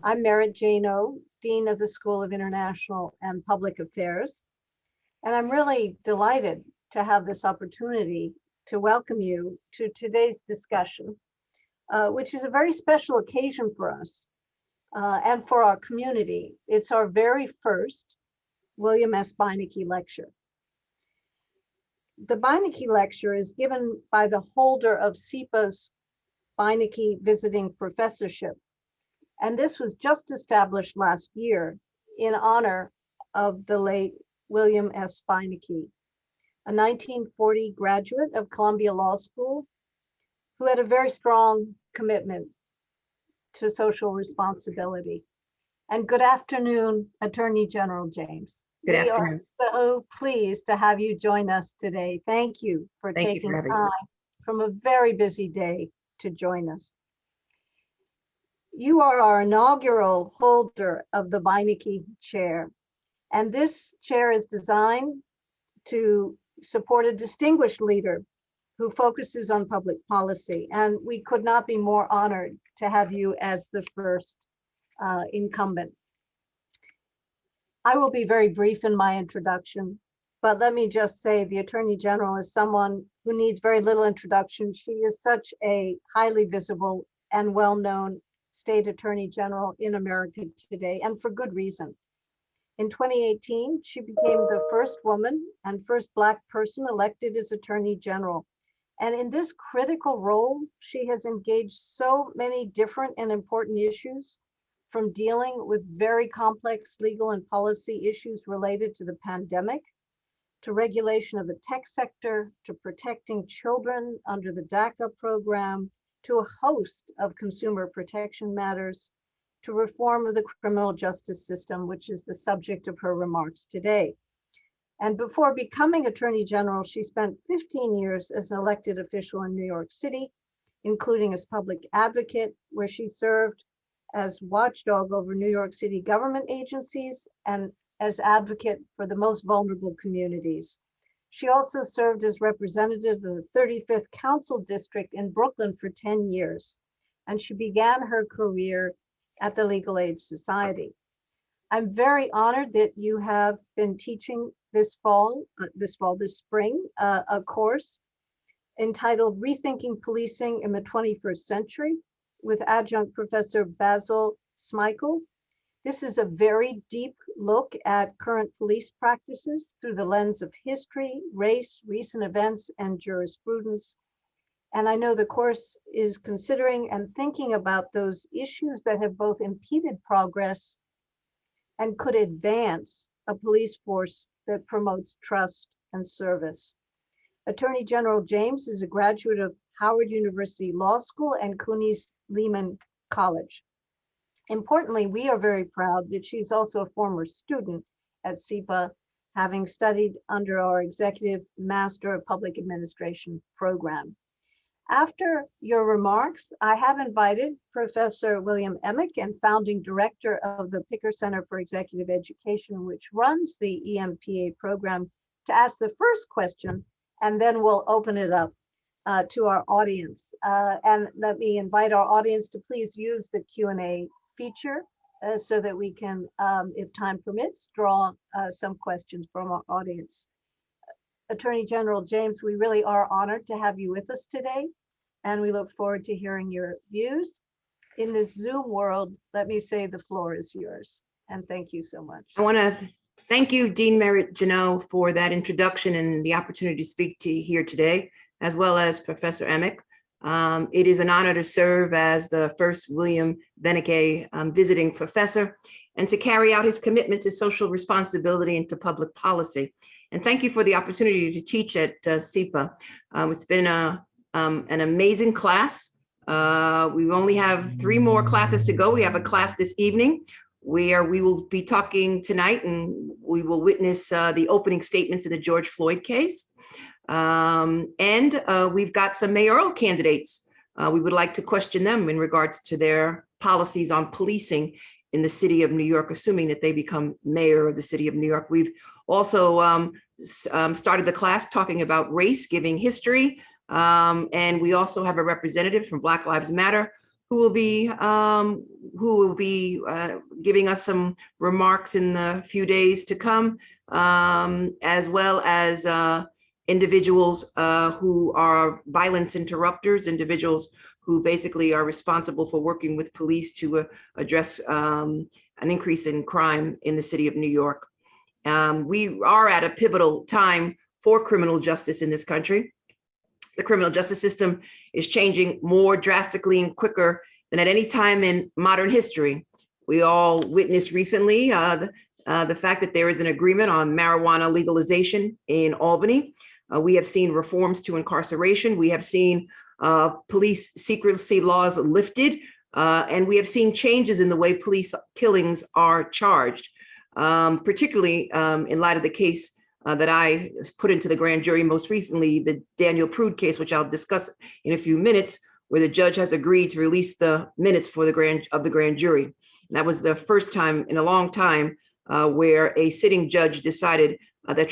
I'm Merritt Jane O, Dean of the School of International and Public Affairs, and I'm really delighted to have this opportunity to welcome you to today's discussion, which is a very special occasion for us and for our community. It's our very first William S. Beinecke Lecture. The Beinecke Lecture is given by the holder of SIPA's Beinecke Visiting Professorship. And this was just established last year in honor of the late William S. Beinecke, a 1940 graduate of Columbia Law School who had a very strong commitment to social responsibility. And good afternoon, Attorney General James. Good afternoon. We are so pleased to have you join us today. Thank you for taking time from a very busy day to join us. You are our inaugural holder of the Beinecke Chair, and this chair is designed to support a distinguished leader who focuses on public policy, and we could not be more honored to have you as the first incumbent. I will be very brief in my introduction, but let me just say the Attorney General is someone who needs very little introduction. She is such a highly visible and well-known State Attorney General in America today, and for good reason. In 2018, she became the first woman and first Black person elected as Attorney General. And in this critical role, she has engaged so many different and important issues, from dealing with very complex legal and policy issues related to the pandemic, to regulation of the tech sector, to protecting children under the DACA program, to a host of consumer protection matters, to reform of the criminal justice system, which is the subject of her remarks today. And before becoming Attorney General, she spent 15 years as an elected official in New York City, including as public advocate, where she served as watchdog over New York City government agencies and as advocate for the most vulnerable communities. She also served as representative of the 35th Council District in Brooklyn for 10 years, and she began her career at the Legal Aid Society. I'm very honored that you have been teaching this spring, a course entitled Rethinking Policing in the 21st Century with adjunct Professor Basil Smikle. This is a very deep look at current police practices through the lens of history, race, recent events, and jurisprudence. And I know the course is considering and thinking about those issues that have both impeded progress and could advance a police force that promotes trust and service. Attorney General James is a graduate of Howard University Law School and CUNY's Lehman College. Importantly, we are very proud that she's also a former student at SIPA, having studied under our Executive Master of Public Administration program. After your remarks, I have invited Professor William Emick, and founding director of the Picker Center for Executive Education, which runs the EMPA program, to ask the first question, and then we'll open it up to our audience. And let me invite our audience to please use the Q&A feature so that we can, if time permits, draw some questions from our audience. Attorney General James, we really are honored to have you with us today, and we look forward to hearing your views. In this Zoom world, let me say the floor is yours, and thank you so much. I want to thank you, Dean Merritt Janow, for that introduction and the opportunity to speak to you here today, as well as Professor Emick. It is an honor to serve as the first William Beinecke Visiting Professor and to carry out his commitment to social responsibility and to public policy. And thank you for the opportunity to teach at SIPA. It's been an amazing class. We only have 3 more classes to go. We have a class this evening where we will be talking tonight, and we will witness the opening statements in the George Floyd case. We've got some mayoral candidates. We would like to question them in regards to their policies on policing in the city of New York, assuming that they become mayor of the city of New York. We've also started the class talking about race, giving history. And we also have a representative from Black Lives Matter who will be giving us some remarks in the few days to come, as well as individuals who are violence interrupters, individuals who basically are responsible for working with police to address an increase in crime in the city of New York. We are at a pivotal time for criminal justice in this country. The criminal justice system is changing more drastically and quicker than at any time in modern history. We all witnessed recently the fact that there is an agreement on marijuana legalization in Albany. We have seen reforms to incarceration. We have seen police secrecy laws lifted, and we have seen changes in the way police killings are charged, particularly in light of the case that I put into the grand jury most recently, the Daniel Prude case, which I'll discuss in a few minutes, where the judge has agreed to release the minutes for the grand jury. And that was the first time in a long time where a sitting judge decided that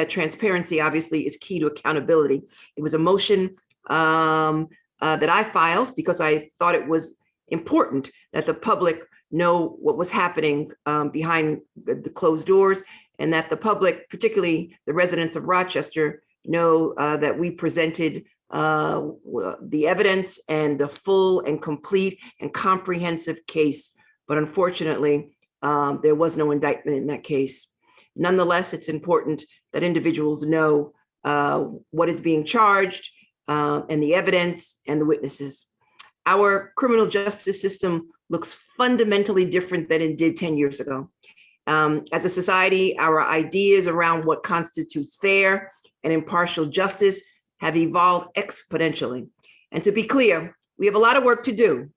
transparency obviously is key to accountability. It was a motion that I filed because I thought it was important that the public know what was happening behind the closed doors, and that the public, particularly the residents of Rochester, know that we presented the evidence and the full and complete and comprehensive case. But unfortunately, there was no indictment in that case. Nonetheless, it's important that individuals know what is being charged and the evidence and the witnesses. Our criminal justice system looks fundamentally different than it did 10 years ago. As a society, our ideas around what constitutes fair and impartial justice have evolved exponentially. And to be clear, we have a lot of work to do.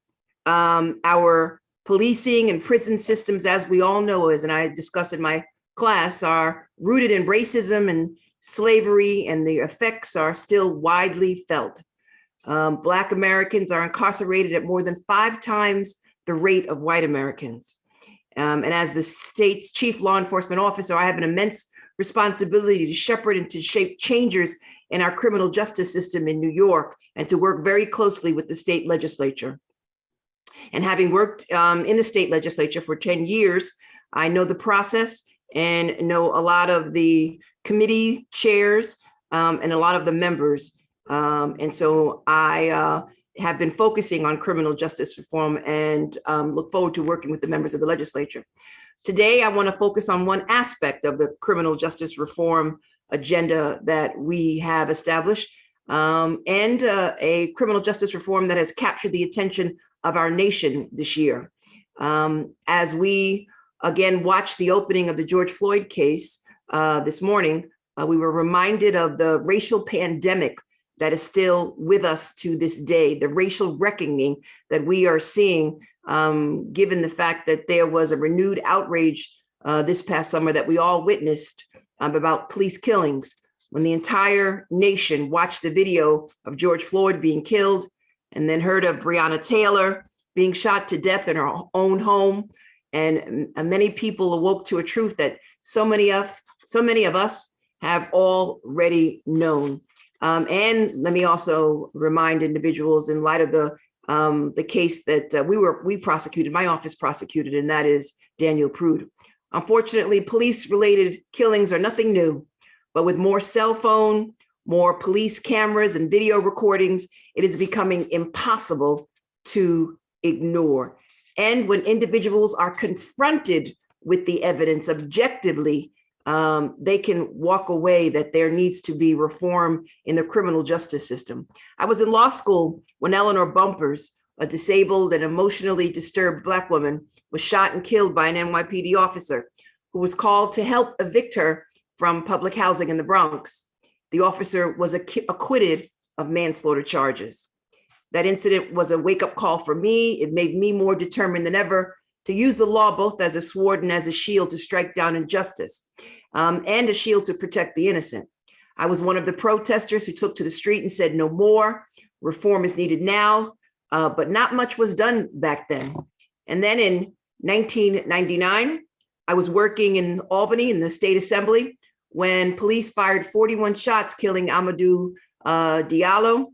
Our policing and prison systems, as we all know, as and I discuss in my class, are rooted in racism and slavery, and the effects are still widely felt. Black Americans are incarcerated at more than 5 times the rate of white Americans. And as the state's chief law enforcement officer, I have an immense responsibility to shepherd and to shape changes in our criminal justice system in New York, and to work very closely with the state legislature. And having worked in the state legislature for 10 years, I know the process and know a lot of the committee chairs and a lot of the members. And so I have been focusing on criminal justice reform and look forward to working with the members of the legislature. Today, I want to focus on one aspect of the criminal justice reform agenda that we have established, and a criminal justice reform that has captured the attention of our nation this year. As we again watch the opening of the George Floyd case this morning, we were reminded of the racial pandemic that is still with us to this day, the racial reckoning that we are seeing, given the fact that there was a renewed outrage this past summer that we all witnessed about police killings, when the entire nation watched the video of George Floyd being killed, and then heard of Breonna Taylor being shot to death in her own home. And many people awoke to a truth that so many of us have already known. And let me also remind individuals, in light of the case that we prosecuted, my office prosecuted, and that is Daniel Prude. Unfortunately, police-related killings are nothing new, but with more cell phone, more police cameras and video recordings, it is becoming impossible to ignore. And when individuals are confronted with the evidence objectively, they can walk away that there needs to be reform in the criminal justice system. I was in law school when Eleanor Bumpers, a disabled and emotionally disturbed Black woman, was shot and killed by an NYPD officer who was called to help evict her from public housing in the Bronx. The officer was acquitted of manslaughter charges. That incident was a wake-up call for me. It made me more determined than ever to use the law both as a sword and as a shield to strike down injustice, and a shield to protect the innocent. I was one of the protesters who took to the street and said, no more, reform is needed now, but not much was done back then. And then in 1999, I was working in Albany in the state assembly when police fired 41 shots, killing Amadou Diallo,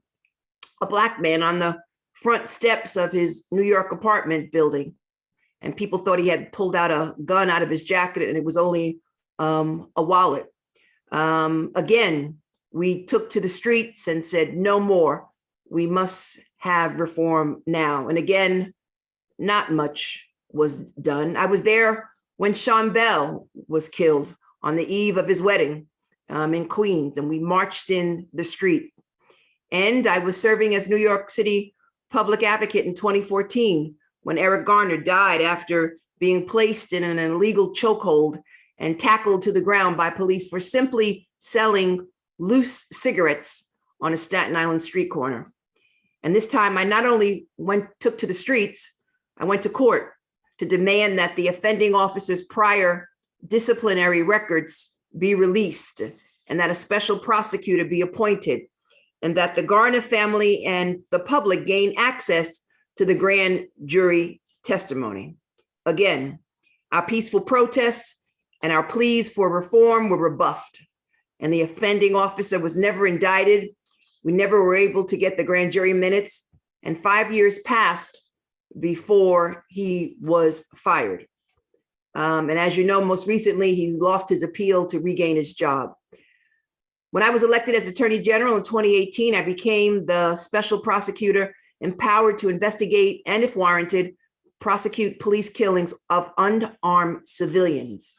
a Black man on the front steps of his New York apartment building. And people thought he had pulled out a gun out of his jacket, and it was only a wallet. Again, we took to the streets and said, no more. We must have reform now. And again, not much was done. I was there when Sean Bell was killed on the eve of his wedding in Queens, and we marched in the street. And I was serving as New York City public advocate in 2014 when Eric Garner died after being placed in an illegal chokehold and tackled to the ground by police for simply selling loose cigarettes on a Staten Island street corner. And this time I not only took to the streets, I went to court to demand that the offending officer's prior disciplinary records be released and that a special prosecutor be appointed and that the Garner family and the public gain access to the grand jury testimony. Again, our peaceful protests and our pleas for reform were rebuffed, and the offending officer was never indicted. We never were able to get the grand jury minutes, and 5 years passed before he was fired. And as you know, most recently, he's lost his appeal to regain his job. When I was elected as Attorney General in 2018, I became the special prosecutor empowered to investigate and, if warranted, prosecute police killings of unarmed civilians.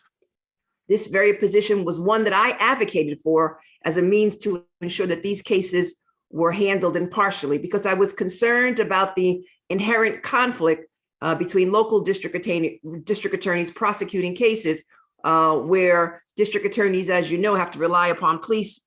This very position was one that I advocated for as a means to ensure that these cases were handled impartially, because I was concerned about the inherent conflict between local district attorneys prosecuting cases where district attorneys, as you know, have to rely upon police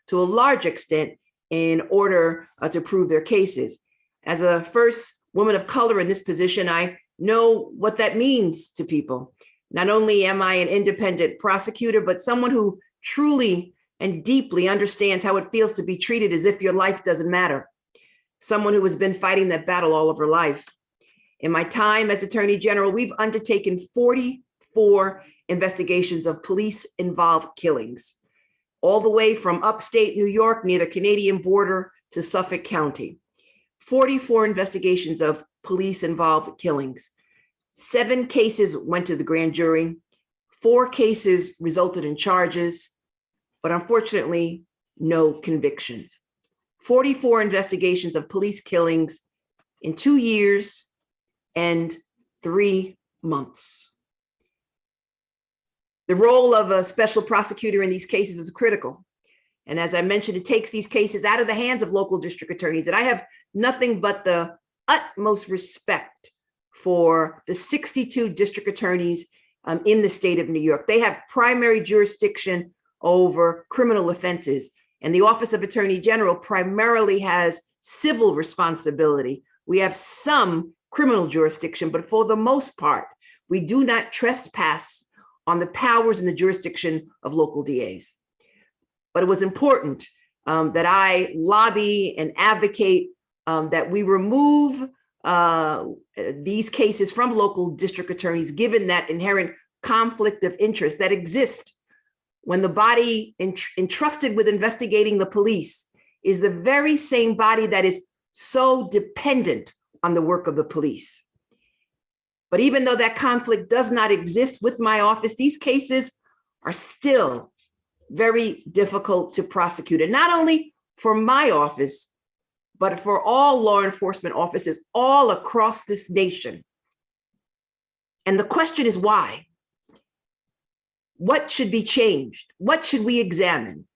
to a large extent in order to prove their cases. As a first woman of color in this position, I know what that means to people. Not only am I an independent prosecutor, but someone who truly and deeply understands how it feels to be treated as if your life doesn't matter. Someone who has been fighting that battle all of her life. In my time as Attorney General, we've undertaken 44 investigations of police-involved killings, all the way from upstate New York near the Canadian border to Suffolk County. 44 investigations of police-involved killings. 7 cases went to the grand jury. 4 cases resulted in charges, but unfortunately, no convictions. 44 investigations of police killings in 2 years and 3 months. The role of a special prosecutor in these cases is critical. And as I mentioned, it takes these cases out of the hands of local district attorneys. And I have nothing but the utmost respect for the 62 district attorneys in the state of New York. They have primary jurisdiction over criminal offenses. And the Office of Attorney General primarily has civil responsibility. We have some criminal jurisdiction, but for the most part, we do not trespass on the powers and the jurisdiction of local DAs. But it was important that I lobby and advocate that we remove these cases from local district attorneys, given that inherent conflict of interest that exists when the body entrusted with investigating the police is the very same body that is so dependent on the work of the police. But even though that conflict does not exist with my office, these cases are still very difficult to prosecute. And not only for my office, but for all law enforcement offices all across this nation. And the question is why? What should be changed? What should we examine?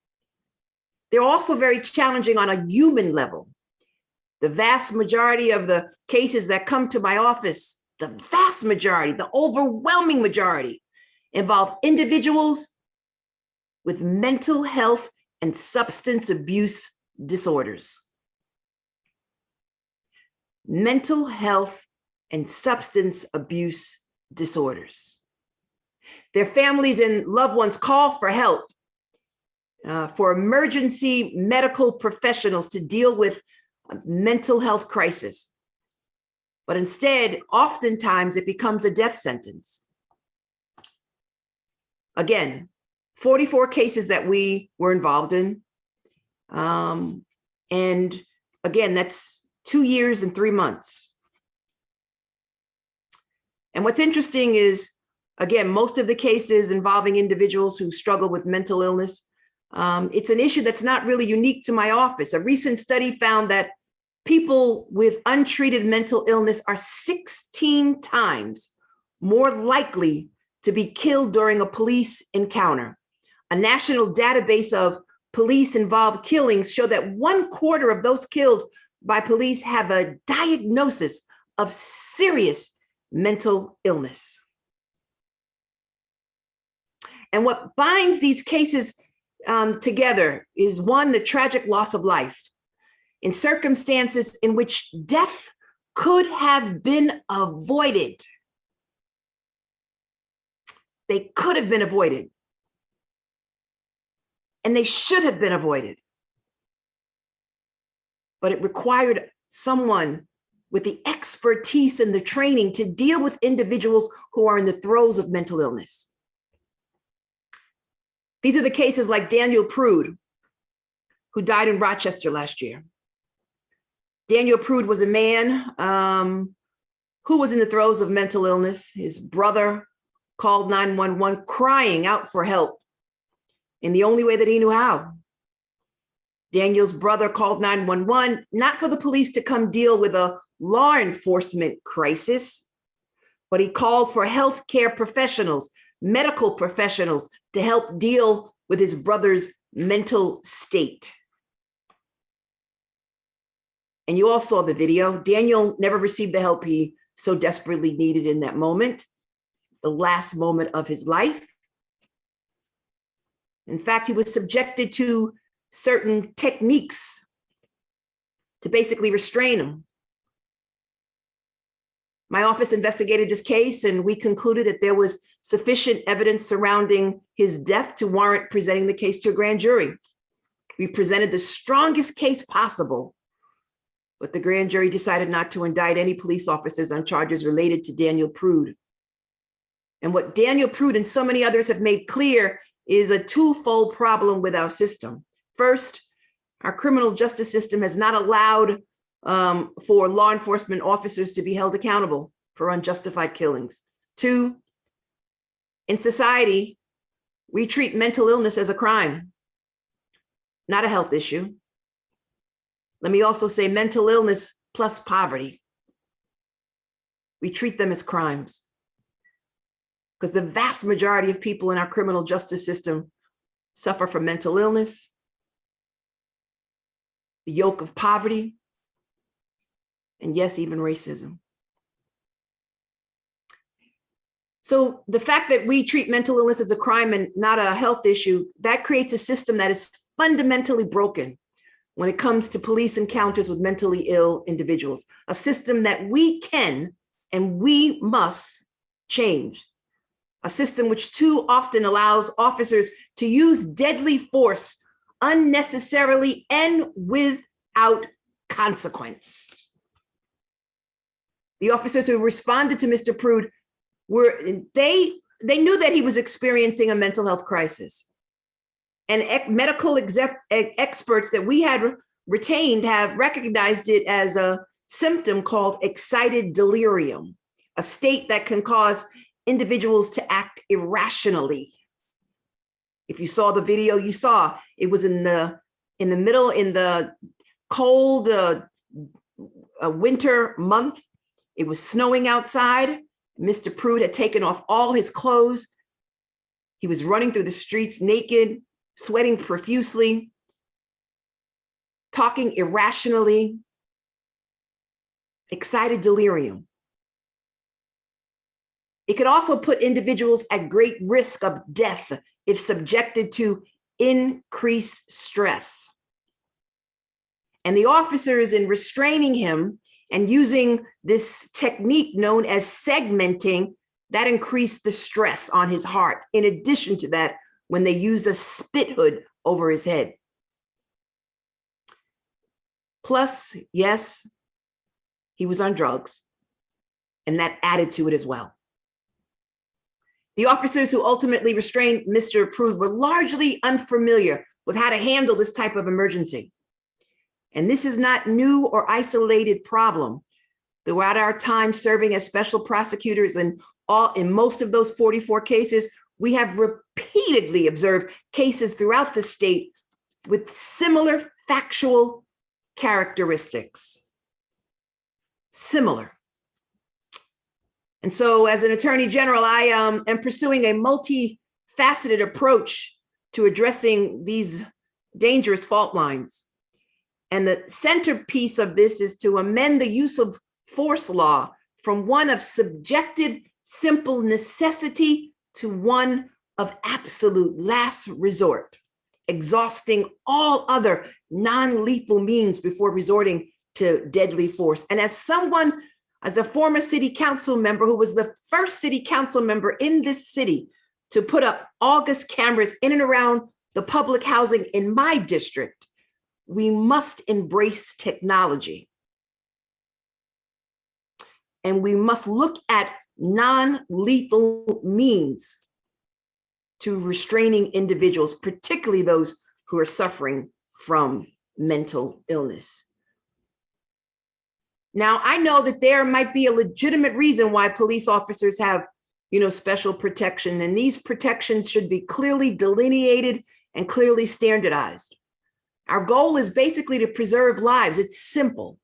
They're also very challenging on a human level. The vast majority of the cases that come to my office, the vast majority, the overwhelming majority, involve individuals with mental health and substance abuse disorders. Mental health and substance abuse disorders. Their families and loved ones call for help, for emergency medical professionals to deal with a mental health crisis. But instead, oftentimes it becomes a death sentence. Again, 44 cases that we were involved in. And again, that's 2 years and 3 months. And what's interesting is, again, most of the cases involving individuals who struggle with mental illness, it's an issue that's not really unique to my office. A recent study found that people with untreated mental illness are 16 times more likely to be killed during a police encounter. A national database of police-involved killings show that 1/4 of those killed by police have a diagnosis of serious mental illness. And what binds these cases together is, one, the tragic loss of life in circumstances in which death could have been avoided. They could have been avoided. And they should have been avoided. But it required someone with the expertise and the training to deal with individuals who are in the throes of mental illness. These are the cases like Daniel Prude, who died in Rochester last year. Daniel Prude was a man who was in the throes of mental illness. His brother called 911 crying out for help in the only way that he knew how. Daniel's brother called 911, not for the police to come deal with a law enforcement crisis, but he called for healthcare professionals, medical professionals, to help deal with his brother's mental state. And you all saw the video. Daniel never received the help he so desperately needed in that moment, the last moment of his life. In fact, he was subjected to certain techniques to basically restrain him. My office investigated this case, and we concluded that there was sufficient evidence surrounding his death to warrant presenting the case to a grand jury. We presented the strongest case possible, but the grand jury decided not to indict any police officers on charges related to Daniel Prude. And what Daniel Prude and so many others have made clear is a twofold problem with our system. First, our criminal justice system has not allowed for law enforcement officers to be held accountable for unjustified killings. Two, in society, we treat mental illness as a crime, not a health issue. Let me also say mental illness plus poverty. We treat them as crimes because the vast majority of people in our criminal justice system suffer from mental illness, the yoke of poverty, and yes, even racism. So the fact that we treat mental illness as a crime and not a health issue, that creates a system that is fundamentally broken when it comes to police encounters with mentally ill individuals, a system that we can and we must change, a system which too often allows officers to use deadly force unnecessarily and without consequence. The officers who responded to Mr. Prude they knew that he was experiencing a mental health crisis. And medical experts that we had retained have recognized it as a symptom called excited delirium, a state that can cause individuals to act irrationally. If you saw the video, you saw it was in the middle, in the cold winter month. It was snowing outside. Mr. Prude had taken off all his clothes. He was running through the streets naked, sweating profusely, talking irrationally, excited delirium. It could also put individuals at great risk of death if subjected to increased stress. And the officers, in restraining him and using this technique known as segmenting, that increased the stress on his heart. In addition to that, when they used a spit hood over his head. Plus, yes, he was on drugs, and that added to it as well. The officers who ultimately restrained Mr. Prude were largely unfamiliar with how to handle this type of emergency. And this is not new or isolated problem. Throughout our time serving as special prosecutors in most of those 44 cases, we have repeatedly observed cases throughout the state with similar factual characteristics. Similar. And so as an attorney general, I am pursuing a multifaceted approach to addressing these dangerous fault lines. And the centerpiece of this is to amend the use of force law from one of subjective, simple necessity to one of absolute last resort, exhausting all other non-lethal means before resorting to deadly force. And as a former city council member who was the first city council member in this city to put up August cameras in and around the public housing in my district, we must embrace technology. And we must look at non-lethal means to restraining individuals, particularly those who are suffering from mental illness. Now, I know that there might be a legitimate reason why police officers have, special protection, and these protections should be clearly delineated and clearly standardized. Our goal is basically to preserve lives. It's simple,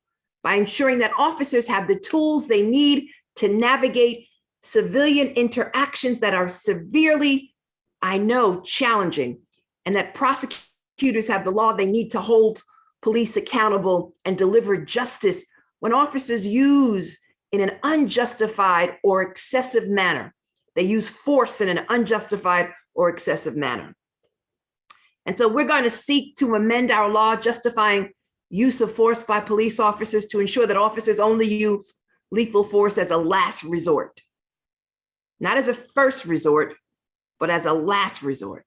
by ensuring that officers have the tools they need to navigate civilian interactions that are severely, I know, challenging, and that prosecutors have the law they need to hold police accountable and deliver justice when officers use in an unjustified or excessive manner. They use force in an unjustified or excessive manner. And so we're going to seek to amend our law justifying use of force by police officers to ensure that officers only use lethal force as a last resort, not as a first resort, but as a last resort.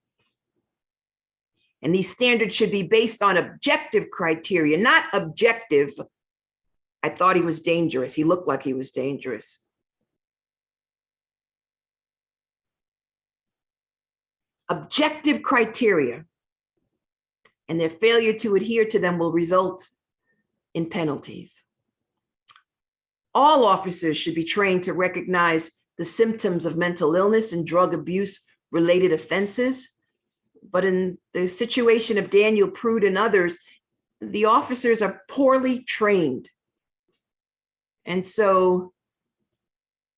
And these standards should be based on objective criteria, not objective. I thought he was dangerous. He looked like he was dangerous. Objective criteria, and their failure to adhere to them will result in penalties. All officers should be trained to recognize the symptoms of mental illness and drug abuse related offenses. But in the situation of Daniel Prude and others, the officers are poorly trained. And so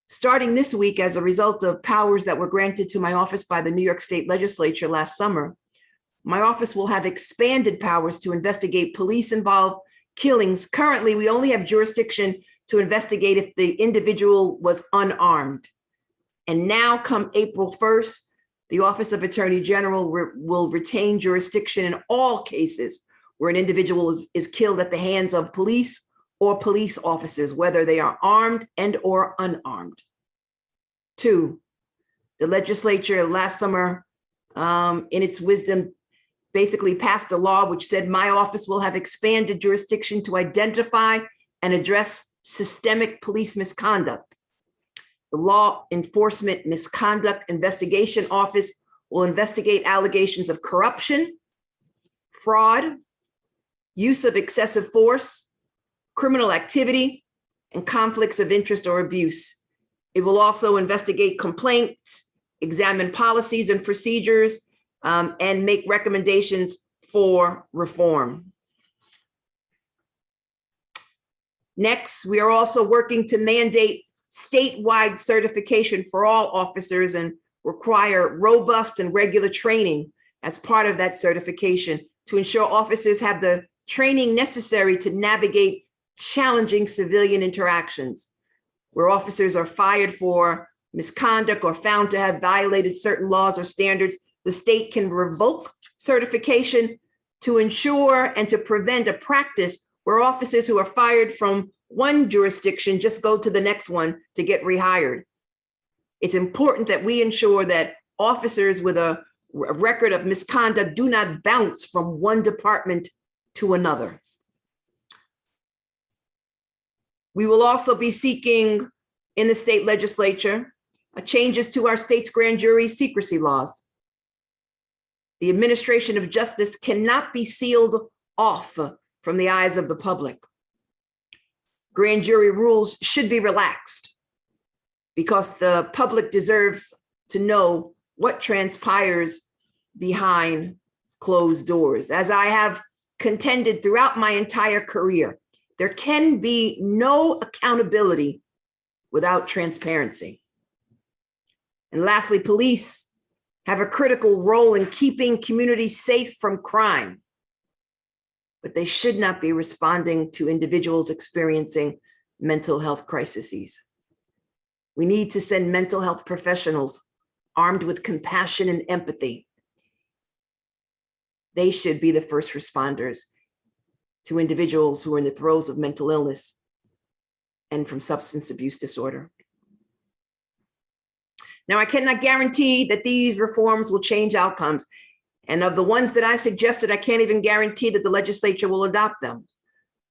starting this week, as a result of powers that were granted to my office by the New York State Legislature last summer, my office will have expanded powers to investigate police-involved killings. Currently, we only have jurisdiction to investigate if the individual was unarmed. And now, come April 1st, the Office of Attorney General will retain jurisdiction in all cases where an individual is killed at the hands of police or police officers, whether they are armed and or unarmed. 2, the legislature last summer, in its wisdom, basically passed a law which said my office will have expanded jurisdiction to identify and address systemic police misconduct. The Law Enforcement Misconduct Investigation Office will investigate allegations of corruption, fraud, use of excessive force, criminal activity, and conflicts of interest or abuse. It will also investigate complaints, examine policies and procedures, and make recommendations for reform. Next, we are also working to mandate statewide certification for all officers and require robust and regular training as part of that certification to ensure officers have the training necessary to navigate challenging civilian interactions. Where officers are fired for misconduct or found to have violated certain laws or standards, the state can revoke certification to ensure and to prevent a practice where officers who are fired from one jurisdiction just go to the next one to get rehired. It's important that we ensure that officers with a record of misconduct do not bounce from one department to another. We will also be seeking in the state legislature changes to our state's grand jury secrecy laws. The administration of justice cannot be sealed off from the eyes of the public. Grand jury rules should be relaxed because the public deserves to know what transpires behind closed doors. As I have contended throughout my entire career, there can be no accountability without transparency. And lastly, police have a critical role in keeping communities safe from crime, but they should not be responding to individuals experiencing mental health crises. We need to send mental health professionals armed with compassion and empathy. They should be the first responders to individuals who are in the throes of mental illness and from substance abuse disorder. Now, I cannot guarantee that these reforms will change outcomes. And of the ones that I suggested, I can't even guarantee that the legislature will adopt them.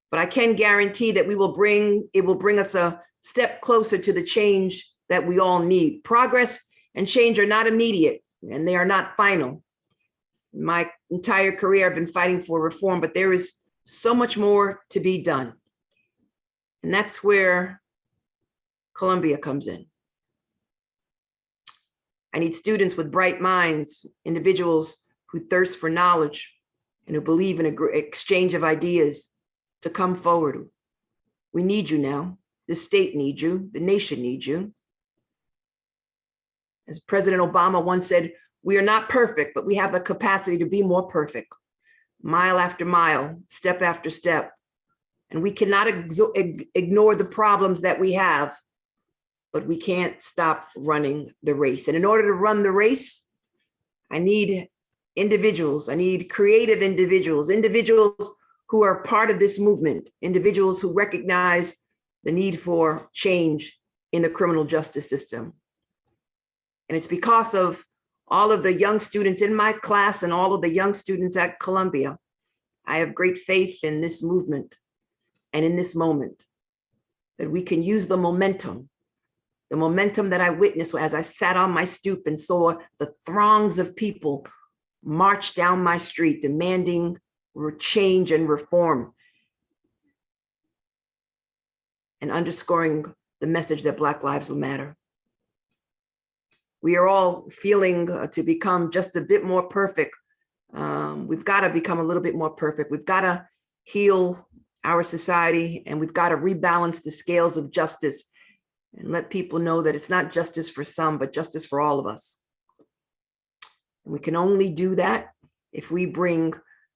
But I can guarantee that it will bring us a step closer to the change that we all need. Progress and change are not immediate, and they are not final. My entire career, I've been fighting for reform, but there is so much more to be done. And that's where Columbia comes in. I need students with bright minds, individuals who thirst for knowledge and who believe in an exchange of ideas to come forward. We need you now. The state needs you. The nation needs you. As President Obama once said, we are not perfect, but we have the capacity to be more perfect, mile after mile, step after step. And we cannot ignore the problems that we have, but we can't stop running the race. And in order to run the race, I need individuals. I need creative individuals, individuals who are part of this movement, individuals who recognize the need for change in the criminal justice system. And it's because of all of the young students in my class and all of the young students at Columbia, I have great faith in this movement and in this moment that we can use the momentum that I witnessed as I sat on my stoop and saw the throngs of people march down my street demanding change and reform and underscoring the message that Black lives matter. We are all feeling to become just a bit more perfect. We've got to become a little bit more perfect. We've got to heal our society, and we've got to rebalance the scales of justice and let people know that it's not justice for some, but justice for all of us. And we can only do that if we bring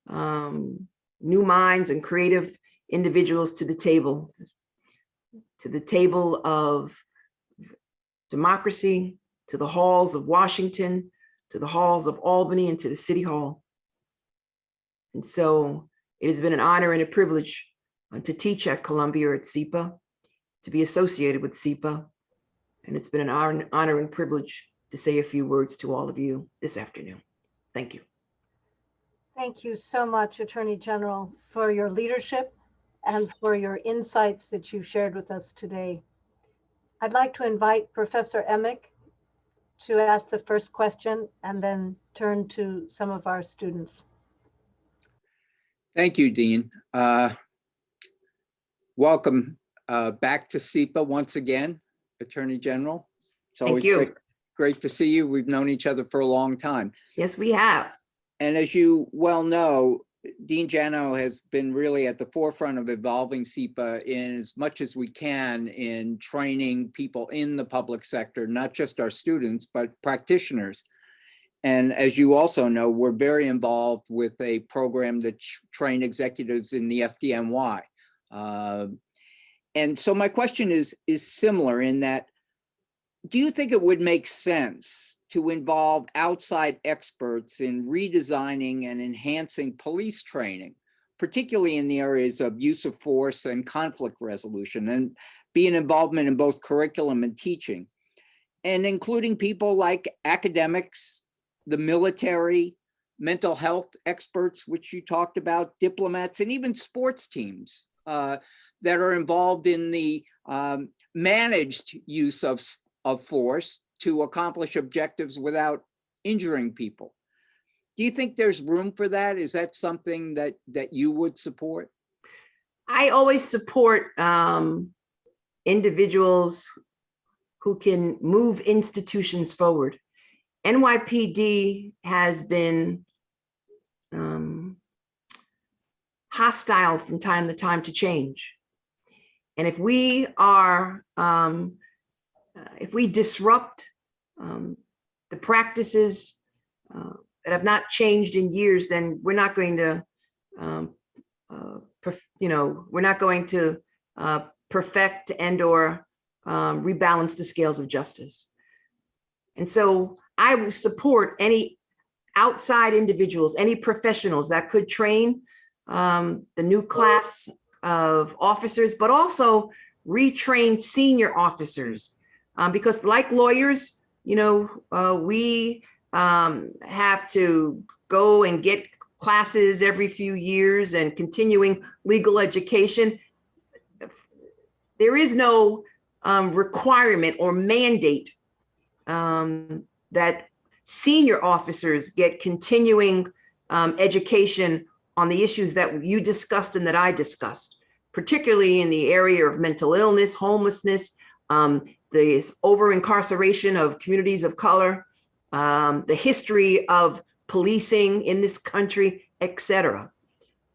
new minds and creative individuals to the table of democracy, to the halls of Washington, to the halls of Albany, and to the City Hall. And so it has been an honor and a privilege to teach at Columbia or at SIPA, to be associated with SIPA. And it's been an honor and privilege to say a few words to all of you this afternoon. Thank you. Thank you so much, Attorney General, for your leadership and for your insights that you shared with us today. I'd like to invite Professor Emick to ask the first question and then turn to some of our students. Thank you, Dean. Welcome back to SIPA once again, Attorney General. It's always great to see you. We've known each other for a long time. Yes, we have. And as you well know, Dean Jano has been really at the forefront of evolving SIPA in as much as we can in training people in the public sector, not just our students, but practitioners. And as you also know, we're very involved with a program that train executives in the FDNY. And so my question is similar in that, do you think it would make sense to involve outside experts in redesigning and enhancing police training, particularly in the areas of use of force and conflict resolution, and be an involvement in both curriculum and teaching, and including people like academics, the military, mental health experts, which you talked about, diplomats, and even sports teams that are involved in the managed use of force to accomplish objectives without injuring people. Do you think there's room for that? Is that something that you would support? I always support individuals who can move institutions forward. NYPD has been hostile from time to time to change. And if we are, if we disrupt the practices that have not changed in years, then we're not going to, we're not going to perfect and or rebalance the scales of justice. And so I will support any outside individuals, any professionals that could train the new class of officers, but also retrain senior officers. Because like lawyers, we have to go and get classes every few years and continuing legal education. There is no requirement or mandate that senior officers get continuing education on the issues that you discussed and that I discussed, particularly in the area of mental illness, homelessness, the over-incarceration of communities of color, the history of policing in this country, et cetera.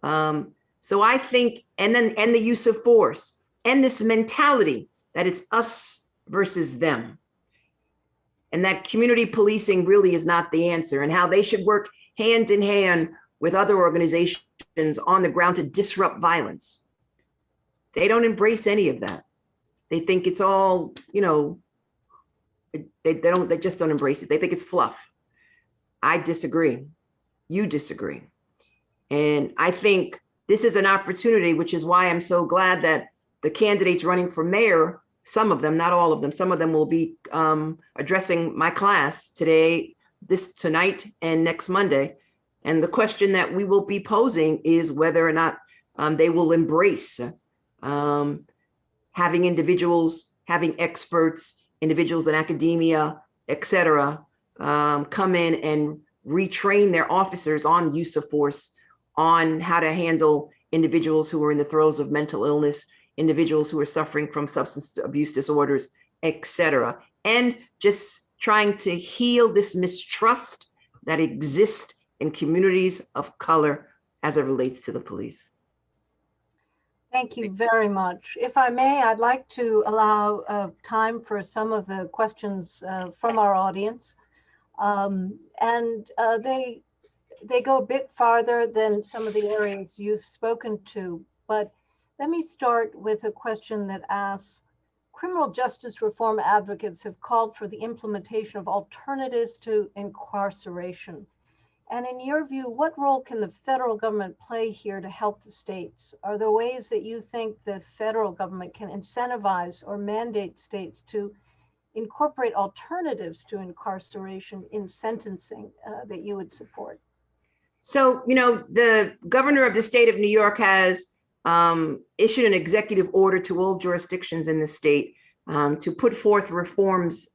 So I think, and the use of force, and this mentality that it's us versus them, and that community policing really is not the answer, and how they should work hand in hand with other organizations on the ground to disrupt violence. They don't embrace any of that. They think it's all, they just don't embrace it. They think it's fluff. I disagree. You disagree. And I think this is an opportunity, which is why I'm so glad that the candidates running for mayor, some of them, not all of them, some of them will be addressing my class tonight and next Monday. And the question that we will be posing is whether or not they will embrace having individuals, having experts, individuals in academia, et cetera, come in and retrain their officers on use of force, on how to handle individuals who are in the throes of mental illness, individuals who are suffering from substance abuse disorders, et cetera, and just trying to heal this mistrust that exists in communities of color as it relates to the police. Thank you very much. If I may, I'd like to allow time for some of the questions from our audience. They go a bit farther than some of the areas you've spoken to, but let me start with a question that asks, criminal justice reform advocates have called for the implementation of alternatives to incarceration. And in your view, what role can the federal government play here to help the states? Are there ways that you think the federal government can incentivize or mandate states to incorporate alternatives to incarceration in sentencing that you would support? So, the governor of the state of New York has issued an executive order to all jurisdictions in the state to put forth reforms,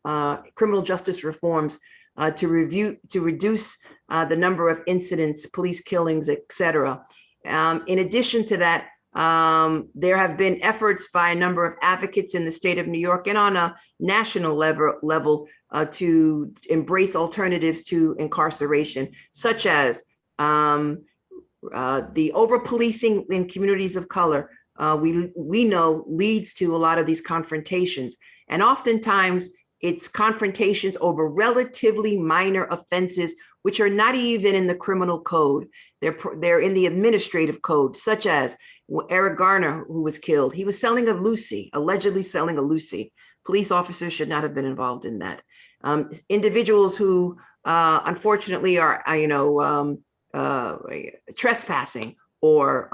criminal justice reforms, to reduce the number of incidents, police killings, et cetera. In addition to that, there have been efforts by a number of advocates in the state of New York and on a national level to embrace alternatives to incarceration, such as the over-policing in communities of color. We know leads to a lot of these confrontations, and oftentimes it's confrontations over relatively minor offenses, which are not even in the criminal code. They're in the administrative code, such as Eric Garner, who was killed. He was selling a Lucy, allegedly selling a Lucy. Police officers should not have been involved in that. Individuals who unfortunately are, trespassing or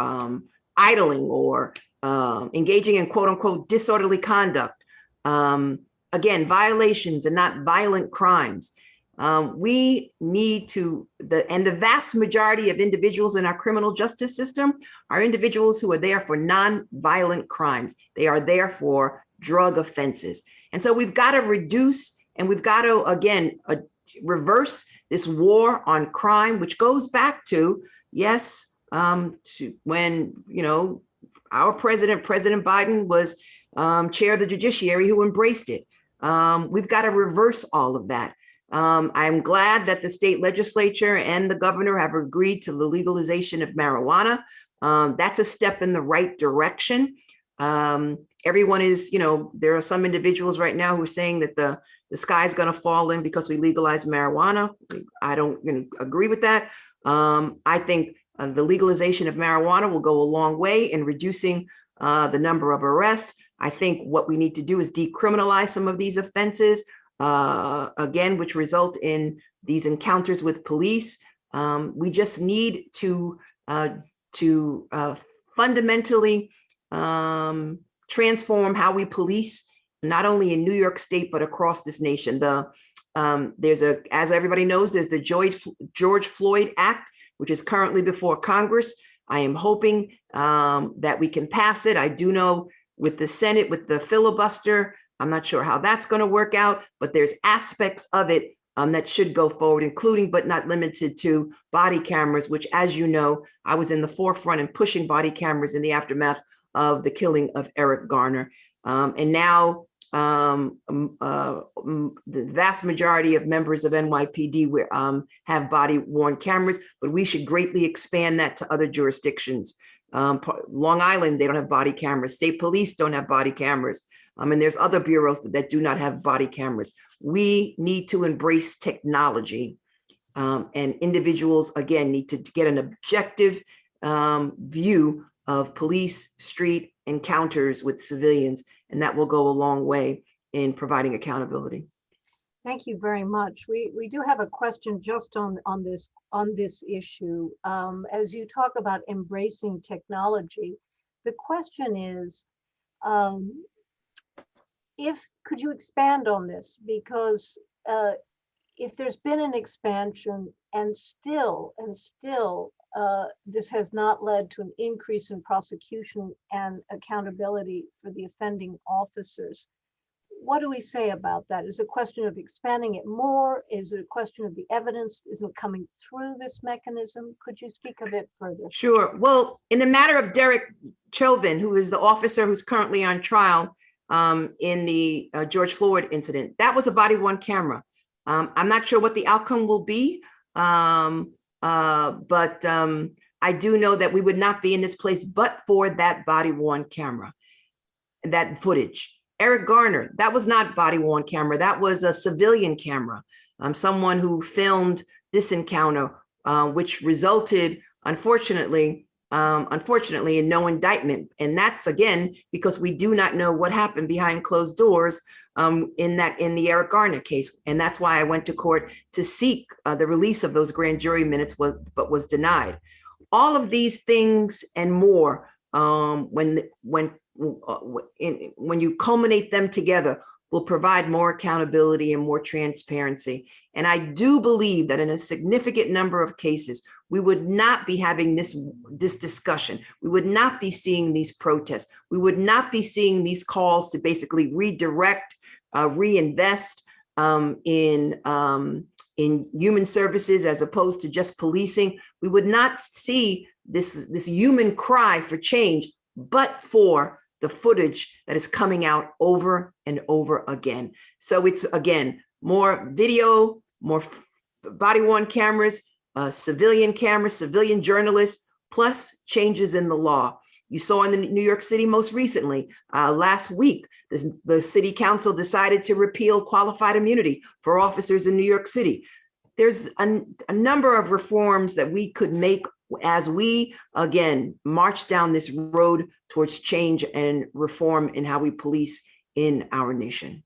idling or engaging in quote unquote disorderly conduct. Again, violations and not violent crimes. We need to, and the vast majority of individuals in our criminal justice system are individuals who are there for non-violent crimes. They are there for drug offenses. And so we've got to reduce, and we've got to, again, reverse this war on crime, which goes back to, yes, to when, our president, President Biden, was chair of the judiciary who embraced it. We've got to reverse all of that. I'm glad that the state legislature and the governor have agreed to the legalization of marijuana. That's a step in the right direction. Everyone is, there are some individuals right now who are saying that the sky's going to fall in because we legalize marijuana. I don't agree with that. I think the legalization of marijuana will go a long way in reducing the number of arrests. I think what we need to do is decriminalize some of these offenses, again, which result in these encounters with police. We just need to fundamentally transform how we police, not only in New York State, but across this nation. As everybody knows, there's the George Floyd Act, which is currently before Congress. I am hoping that we can pass it. I do know with the Senate, with the filibuster, I'm not sure how that's going to work out, but there's aspects of it that should go forward, including but not limited to body cameras, which, as you know, I was in the forefront in pushing body cameras in the aftermath of the killing of Eric Garner. And now the vast majority of members of NYPD have body-worn cameras, but we should greatly expand that to other jurisdictions. Long Island, they don't have body cameras. State police don't have body cameras. And there's other bureaus that do not have body cameras. We need to embrace technology, and individuals, again, need to get an objective view of police street encounters with civilians, and that will go a long way in providing accountability. Thank you very much. We do have a question just on this issue. As you talk about embracing technology, the question is, could you expand on this? Because if there's been an expansion and still this has not led to an increase in prosecution and accountability for the offending officers, what do we say about that? Is it a question of expanding it more? Is it a question of the evidence isn't coming through this mechanism? Could you speak a bit further? Sure. Well, in the matter of Derek Chauvin, who is the officer who's currently on trial in the George Floyd incident, that was a body-worn camera. I'm not sure what the outcome will be, but I do know that we would not be in this place but for that body-worn camera, that footage. Eric Garner, that was not body-worn camera. That was a civilian camera. Someone who filmed this encounter, which resulted, unfortunately, in no indictment. And that's, again, because we do not know what happened behind closed doors in the Eric Garner case. And that's why I went to court to seek the release of those grand jury minutes, but was denied. All of these things and more, when you culminate them together, will provide more accountability and more transparency. And I do believe that in a significant number of cases, we would not be having this discussion. We would not be seeing these protests. We would not be seeing these calls to basically redirect, reinvest in human services as opposed to just policing. We would not see this human cry for change, but for the footage that is coming out over and over again. So it's, again, more video, more body-worn cameras, civilian cameras, civilian journalists, plus changes in the law. You saw in the New York City most recently, last week, the city council decided to repeal qualified immunity for officers in New York City. There's a number of reforms that we could make as we, again, march down this road towards change and reform in how we police in our nation.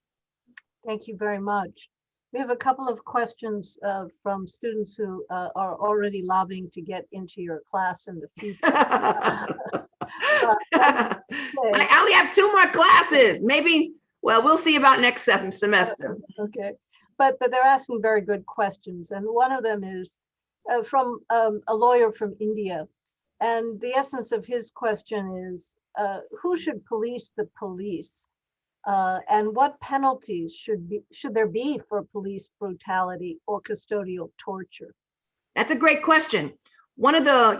Thank you very much. We have a couple of questions from students who are already lobbying to get into your class in the future. I only have 2 more classes. Maybe, well, we'll see about next semester. Okay, but they're asking very good questions. And one of them is from a lawyer from India. And the essence of his question is, who should police the police? And what penalties should there be for police brutality or custodial torture? That's a great question. One of the,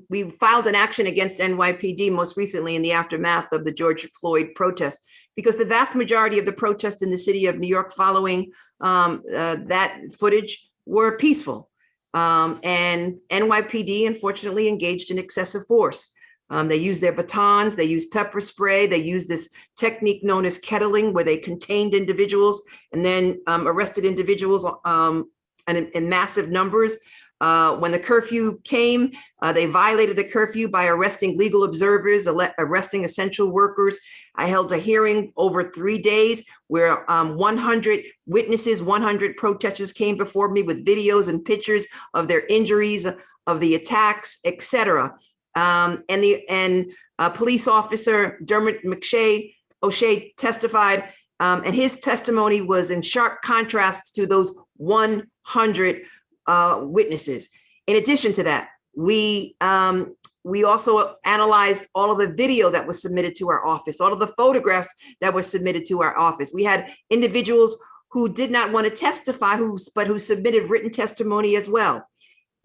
we filed an action against NYPD most recently in the aftermath of the George Floyd protest, because the vast majority of the protests in the city of New York following that footage were peaceful. And NYPD unfortunately engaged in excessive force. They used their batons, they used pepper spray, they used this technique known as kettling, where they contained individuals and then arrested individuals in massive numbers. When the curfew came, they violated the curfew by arresting legal observers, arresting essential workers. I held a hearing over 3 days where 100 witnesses, 100 protesters came before me with videos and pictures of their injuries, of the attacks, etc. And police officer Dermot O'Shea testified, and his testimony was in sharp contrast to those 100 witnesses. In addition to that, we also analyzed all of the video that was submitted to our office, all of the photographs that were submitted to our office. We had individuals who did not want to testify, but who submitted written testimony as well.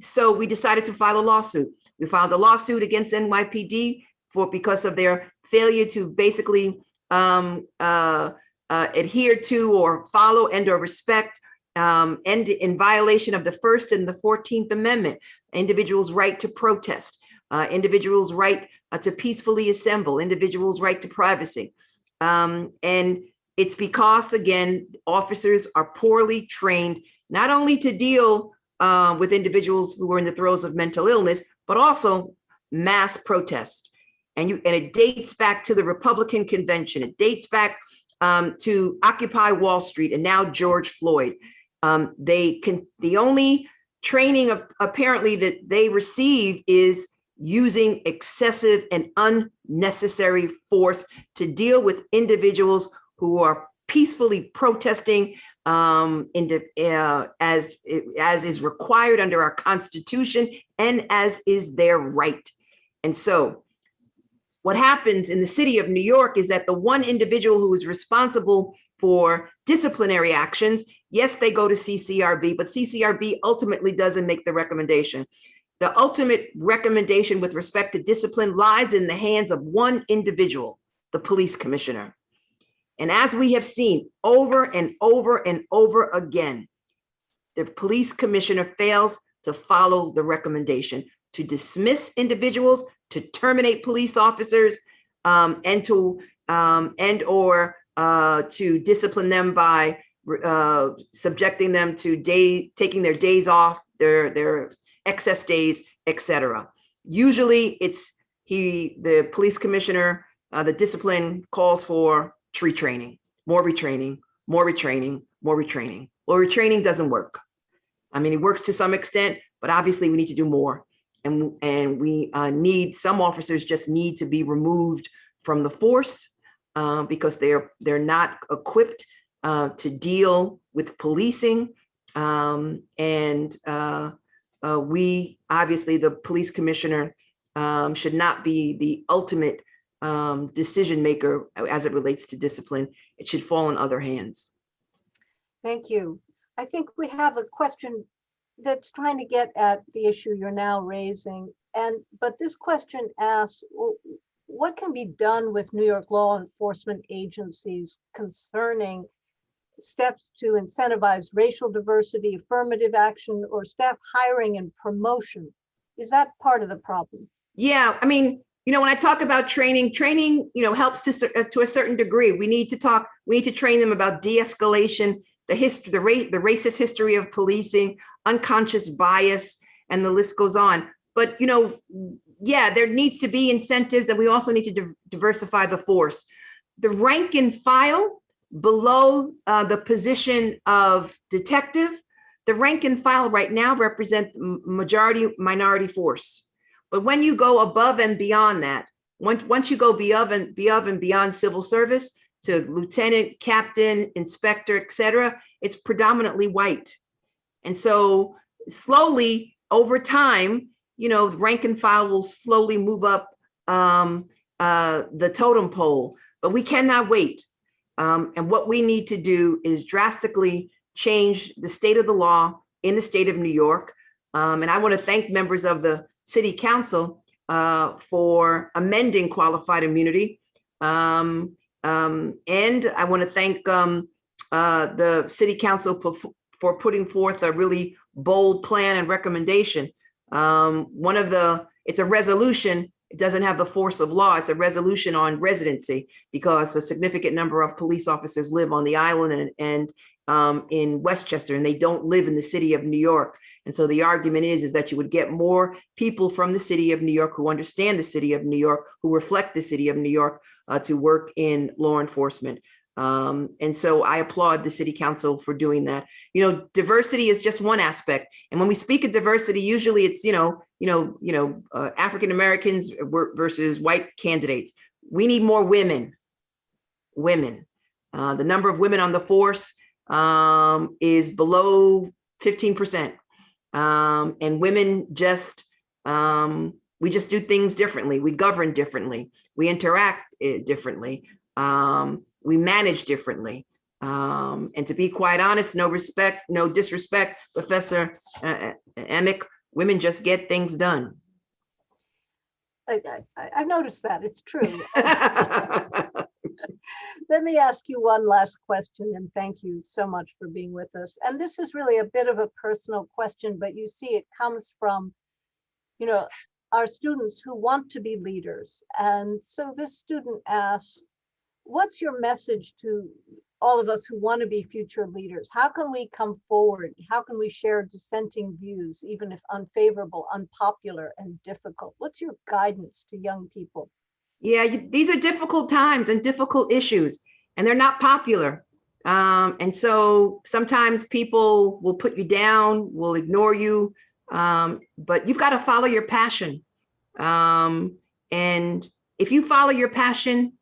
So we decided to file a lawsuit. We filed a lawsuit against NYPD because of their failure to basically adhere to or follow and or respect and in violation of the First and the 14th Amendment, individuals' right to protest, individuals' right to peacefully assemble, individuals' right to privacy. And it's because, again, officers are poorly trained, not only to deal with individuals who are in the throes of mental illness, but also mass protest. And it dates back to the Republican convention. It dates back to Occupy Wall Street and now George Floyd. The only training apparently that they receive is using excessive and unnecessary force to deal with individuals who are peacefully protesting as is required under our Constitution and as is their right. And so what happens in the city of New York is that the one individual who is responsible for disciplinary actions, yes, they go to CCRB, but CCRB ultimately doesn't make the recommendation. The ultimate recommendation with respect to discipline lies in the hands of one individual, the police commissioner. And as we have seen over and over and over again, the police commissioner fails to follow the recommendation to dismiss individuals, to terminate police officers, and or to discipline them by subjecting them to taking their days off, their excess days, etc. Usually it's the police commissioner, the discipline calls for retraining, more retraining, more retraining, more retraining. Well, retraining doesn't work. I mean, it works to some extent, but obviously we need to do more. And we need, some officers just need to be removed from the force because they're not equipped to deal with policing. We, obviously, the police commissioner should not be the ultimate decision maker as it relates to discipline. It should fall in other hands. Thank you. I think we have a question that's trying to get at the issue you're now raising. But this question asks, well, what can be done with New York law enforcement agencies concerning steps to incentivize racial diversity, affirmative action, or staff hiring and promotion? Is that part of the problem? Yeah, I mean, when I talk about training, helps to a certain degree. We need to train them about de-escalation, the racist history of policing, unconscious bias, and the list goes on. But, yeah, there needs to be incentives, and we also need to diversify the force. The rank and file below the position of detective, the rank and file right now represent majority minority force. But when you go above and beyond that, once you go beyond beyond civil service to lieutenant, captain, inspector, etc., it's predominantly white. And so slowly over time, rank and file will slowly move up the totem pole, but we cannot wait. And what we need to do is drastically change the state of the law in the state of New York. And I want to thank members of the City Council for amending qualified immunity. And I want to thank the City Council for putting forth a really bold plan and recommendation. It's a resolution. It doesn't have the force of law. It's a resolution on residency because a significant number of police officers live on the island and in Westchester, and they don't live in the city of New York. And so the argument is that you would get more people from the city of New York who understand the city of New York, who reflect the city of New York to work in law enforcement. And so I applaud the City Council for doing that. You know, diversity is just one aspect. And when we speak of diversity, usually it's, African Americans versus white candidates. We need more women. The number of women on the force is below 15%. And women just, we just do things differently. We govern differently. We interact differently. We manage differently. And to be quite honest, no disrespect, Professor Emick, women just get things done. I've noticed that. It's true. Let me ask you one last question, and thank you so much for being with us. And this is really a bit of a personal question, but you see it comes from, our students who want to be leaders. And so this student asks, what's your message to all of us who want to be future leaders? How can we come forward? How can we share dissenting views, even if unfavorable, unpopular, and difficult? What's your guidance to young people? Yeah, these are difficult times and difficult issues, and they're not popular. And so sometimes people will put you down, will ignore you, but you've got to follow your passion. And if you follow your passion,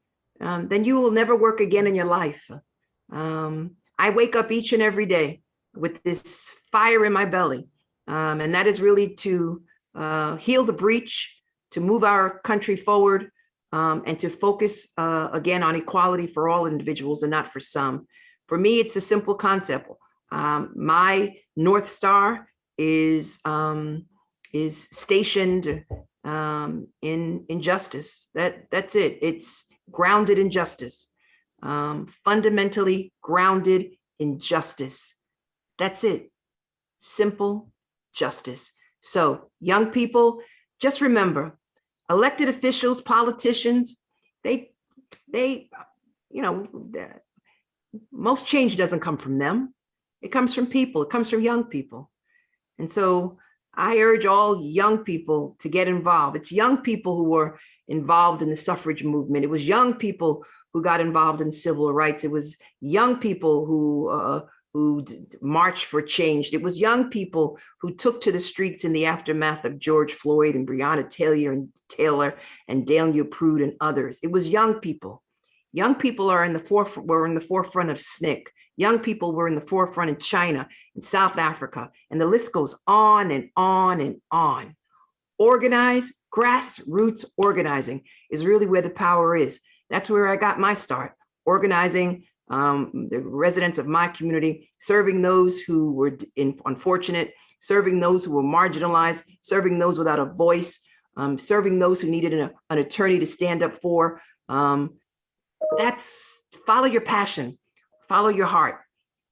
then you will never work again in your life. I wake up each and every day with this fire in my belly, and that is really to heal the breach, to move our country forward, and to focus again on equality for all individuals and not for some. For me, it's a simple concept. My North Star is stationed in justice. That's it. It's grounded in justice, fundamentally grounded in justice. That's it. Simple justice. So young people, just remember, elected officials, politicians, most change doesn't come from them. It comes from people. It comes from young people. And so I urge all young people to get involved. It's young people who were involved in the suffrage movement. It was young people who got involved in civil rights. It was young people who marched for change. It was young people who took to the streets in the aftermath of George Floyd and Breonna Taylor and Daniel Prude and others. It was young people. Young people were in the forefront of SNCC. Young people were in the forefront in China, in South Africa, and the list goes on and on and on. Organize, grassroots organizing is really where the power is. That's where I got my start, organizing the residents of my community, serving those who were unfortunate, serving those who were marginalized, serving those without a voice, serving those who needed an attorney to stand up for. That's follow your passion, follow your heart.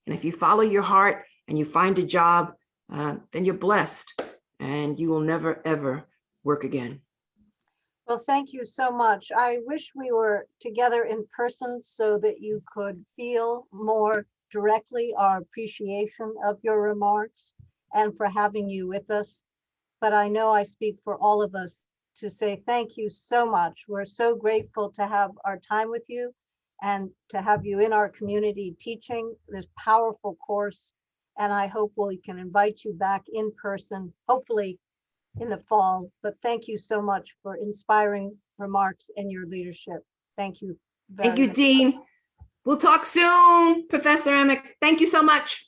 And if you follow your heart and you find a job, then you're blessed and you will never, ever work again. Well, thank you so much. I wish we were together in person so that you could feel more directly our appreciation of your remarks and for having you with us. But I know I speak for all of us to say thank you so much. We're so grateful to have our time with you and to have you in our community teaching this powerful course. And I hope we can invite you back in person, hopefully in the fall. But thank you so much for inspiring remarks and your leadership. Thank you very much. Thank you, Dean. We'll talk soon, Professor Emick. Thank you so much.